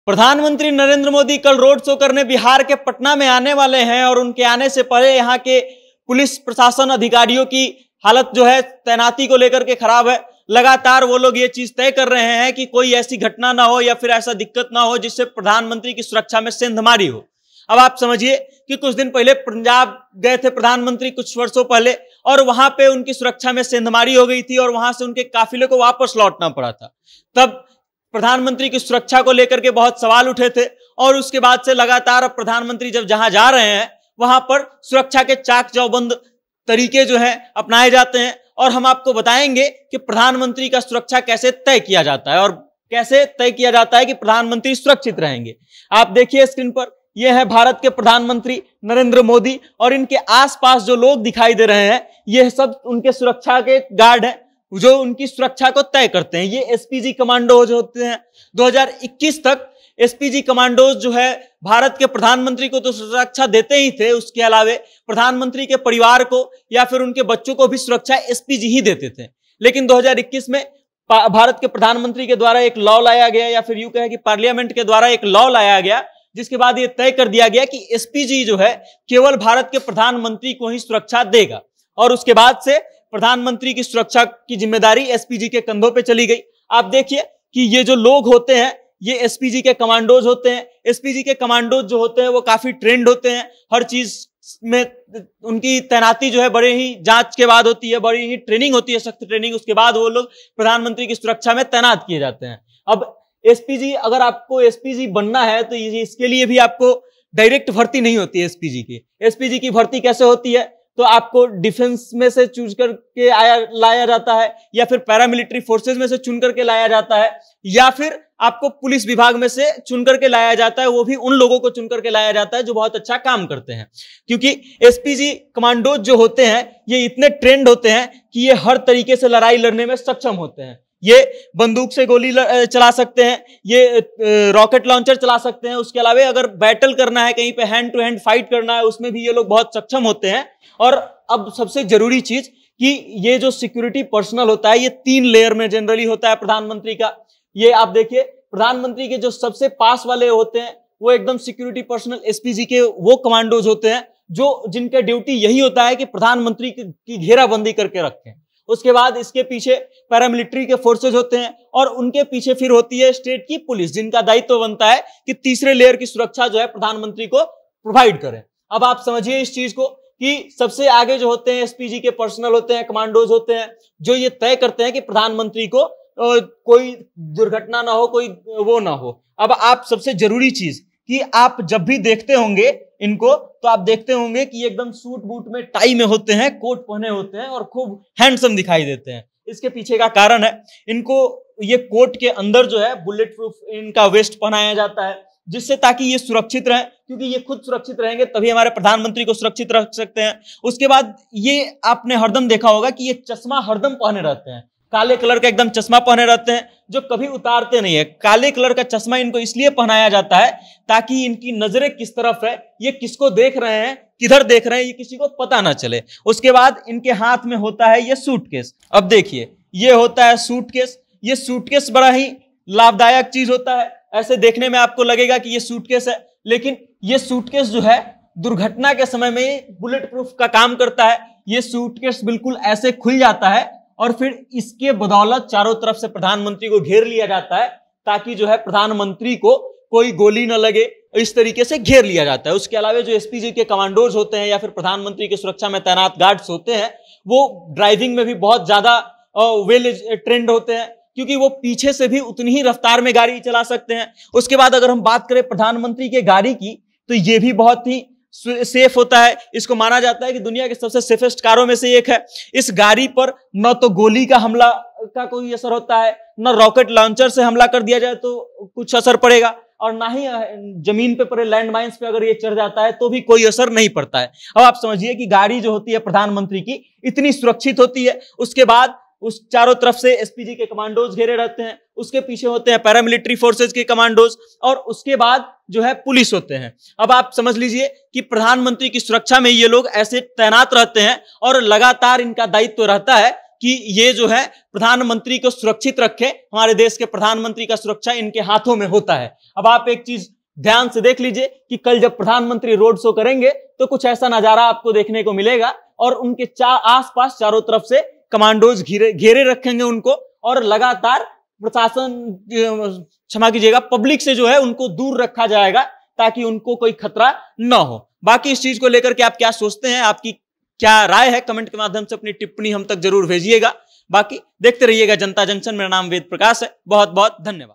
प्रधानमंत्री नरेंद्र मोदी कल road show करने बिहार के पटना में आने वाले हैं और उनके आने से पहले यहाँ के पुलिस प्रशासन अधिकारियों की हालत जो है तैनाती को लेकर के खराब है। लगातार वो लोग ये चीज तय कर रहे हैं कि कोई ऐसी घटना ना हो या फिर ऐसा दिक्कत ना हो जिससे प्रधानमंत्री की सुरक्षा में सेंधमारी हो। अब आप समझिए कि कुछ दिन पहले पंजाब गए थे प्रधानमंत्री, कुछ वर्षों पहले, और वहां पे उनकी सुरक्षा में सेंधमारी हो गई थी और वहां से उनके काफिले को वापस लौटना पड़ा था। तब प्रधानमंत्री की सुरक्षा को लेकर के बहुत सवाल उठे थे और उसके बाद से लगातार अब प्रधानमंत्री जब जहां जा रहे हैं वहां पर सुरक्षा के चाक चौबंद तरीके जो है अपनाए जाते हैं। और हम आपको बताएंगे कि प्रधानमंत्री का सुरक्षा कैसे तय किया जाता है और कैसे तय किया जाता है कि प्रधानमंत्री सुरक्षित रहेंगे। आप देखिए स्क्रीन पर, यह है भारत के प्रधानमंत्री नरेंद्र मोदी और इनके आसपास जो लोग दिखाई दे रहे हैं यह सब उनके सुरक्षा के गार्ड हैं जो उनकी सुरक्षा को तय करते हैं। ये एसपीजी कमांडोज होते हैं। 2021 तक एसपीजी कमांडोज जो है भारत के प्रधानमंत्री को तो सुरक्षा देते ही थे, उसके अलावे प्रधानमंत्री के परिवार को या फिर उनके बच्चों को भी सुरक्षा एसपीजी ही देते थे। लेकिन 2021 में भारत के प्रधानमंत्री के द्वारा एक लॉ लाया गया, या फिर यूं कहें कि पार्लियामेंट के द्वारा एक लॉ लाया गया, जिसके बाद यह तय कर दिया गया कि एसपीजी जो है केवल भारत के प्रधानमंत्री को ही सुरक्षा देगा और उसके बाद से प्रधानमंत्री की सुरक्षा की जिम्मेदारी एसपीजी के कंधों पे चली गई। आप देखिए कि ये जो लोग होते हैं ये एसपीजी के कमांडोज होते हैं। एसपीजी के कमांडोज जो होते हैं वो काफी ट्रेंड होते हैं, हर चीज में उनकी तैनाती जो है बड़े ही जांच के बाद होती है, बड़ी ही ट्रेनिंग होती है, सख्त ट्रेनिंग। उसके बाद वो लोग प्रधानमंत्री की सुरक्षा में तैनात किए जाते हैं। अब एसपीजी, अगर आपको एसपीजी बनना है तो इसके लिए भी आपको डायरेक्ट भर्ती नहीं होती है एसपीजी की। एसपीजी की भर्ती कैसे होती है तो आपको डिफेंस में से चूज करके लाया जाता है, या फिर पैरामिलिट्री फोर्सेस में से चुन करके लाया जाता है, या फिर आपको पुलिस विभाग में से चुन करके लाया जाता है। वो भी उन लोगों को चुन करके लाया जाता है जो बहुत अच्छा काम करते हैं, क्योंकि एसपीजी कमांडोज जो होते हैं ये इतने ट्रेंड होते हैं कि ये हर तरीके से लड़ाई लड़ने में सक्षम होते हैं। ये बंदूक से गोली चला सकते हैं, ये रॉकेट लॉन्चर चला सकते हैं। उसके अलावा अगर बैटल करना है, कहीं पे हैंड टू हैंड फाइट करना है, उसमें भी ये लोग बहुत सक्षम होते हैं। और अब सबसे जरूरी चीज कि ये जो सिक्योरिटी पर्सनल होता है ये 3 लेयर में जनरली होता है प्रधानमंत्री का। ये आप देखिए प्रधानमंत्री के जो सबसे पास वाले होते हैं वो एकदम सिक्योरिटी पर्सनल एसपीजी के वो कमांडोज होते हैं जो जिनका ड्यूटी यही होता है कि प्रधानमंत्री की घेराबंदी करके रखें। उसके बाद इसके पीछे पैरामिलिट्री के फोर्सेज होते हैं और उनके पीछे फिर होती है स्टेट की पुलिस, जिनका दायित्व बनता है कि तीसरे लेयर की सुरक्षा जो है प्रधानमंत्री को प्रोवाइड करें। अब आप समझिए इस चीज को कि सबसे आगे जो होते हैं एसपीजी के पर्सनल होते हैं, कमांडोज होते हैं, जो ये तय करते हैं कि प्रधानमंत्री को कोई दुर्घटना ना हो, कोई वो ना हो। अब आप सबसे जरूरी चीज कि आप जब भी देखते होंगे इनको तो आप देखते होंगे कि एकदम सूट बूट में, टाई में होते हैं, कोट पहने होते हैं और खूब हैंडसम दिखाई देते हैं। इसके पीछे का कारण है इनको ये कोट के अंदर जो है बुलेट प्रूफ इनका वेस्ट पहनाया जाता है, जिससे ताकि ये सुरक्षित रहे, क्योंकि ये खुद सुरक्षित रहेंगे तभी हमारे प्रधानमंत्री को सुरक्षित रख सकते हैं। उसके बाद ये आपने हरदम देखा होगा कि ये चश्मा हरदम पहने रहते हैं, काले कलर का एकदम चश्मा पहने रहते हैं जो कभी उतारते नहीं है। काले कलर का चश्मा इनको इसलिए पहनाया जाता है ताकि इनकी नजरें किस तरफ है, ये किसको देख रहे हैं, किधर देख रहे हैं, ये किसी को पता ना चले। उसके बाद इनके हाथ में होता है ये सूटकेस। अब देखिए ये होता है सूटकेस। ये सूटकेस बड़ा ही लाभदायक चीज होता है। ऐसे देखने में आपको लगेगा कि ये सूटकेस है, लेकिन ये सूटकेस जो है दुर्घटना के समय में बुलेट प्रूफ का काम करता है। ये सूटकेस बिल्कुल ऐसे खुल जाता है और फिर इसके बदौलत चारों तरफ से प्रधानमंत्री को घेर लिया जाता है ताकि जो है प्रधानमंत्री को कोई गोली न लगे, इस तरीके से घेर लिया जाता है। उसके अलावा जो एसपीजी के कमांडोज होते हैं या फिर प्रधानमंत्री की सुरक्षा में तैनात गार्ड्स होते हैं वो ड्राइविंग में भी बहुत ज्यादा वेल ट्रेंड होते हैं, क्योंकि वो पीछे से भी उतनी ही रफ्तार में गाड़ी चला सकते हैं। उसके बाद अगर हम बात करें प्रधानमंत्री के गाड़ी की तो ये भी बहुत ही सेफ होता है। इसको माना जाता है कि दुनिया के सबसे सेफेस्ट कारों में से एक है। इस गाड़ी पर न तो गोली का हमला का कोई असर होता है, न रॉकेट लॉन्चर से हमला कर दिया जाए तो कुछ असर पड़ेगा, और ना ही जमीन पे पड़े लैंड माइंस पे अगर ये चढ़ जाता है तो भी कोई असर नहीं पड़ता है। अब आप समझिए कि गाड़ी जो होती है प्रधानमंत्री की इतनी सुरक्षित होती है। उसके बाद उस चारों तरफ से एसपीजी के कमांडोज घेरे रहते हैं, उसके पीछे होते हैं पैरामिलिट्री फोर्सेज के कमांडोज, और उसके बाद जो है पुलिस होते हैं। अब आप समझ लीजिए कि प्रधानमंत्री की सुरक्षा में ये लोग ऐसे तैनात रहते हैं और लगातार इनका दायित्व रहता है कि ये जो है प्रधानमंत्री को सुरक्षित रखे। हमारे देश के प्रधानमंत्री का सुरक्षा इनके हाथों में होता है। अब आप एक चीज ध्यान से देख लीजिए कि कल जब प्रधानमंत्री रोड शो करेंगे तो कुछ ऐसा नजारा आपको देखने को मिलेगा और उनके आसपास चारों तरफ से कमांडोज घेरे रखेंगे उनको, और लगातार प्रशासन, क्षमा कीजिएगा, पब्लिक से जो है उनको दूर रखा जाएगा ताकि उनको कोई खतरा न हो। बाकी इस चीज को लेकर के आप क्या सोचते हैं, आपकी क्या राय है, कमेंट के माध्यम से अपनी टिप्पणी हम तक जरूर भेजिएगा। बाकी देखते रहिएगा जनता जंक्शन। मेरा नाम वेद प्रकाश है। बहुत बहुत धन्यवाद।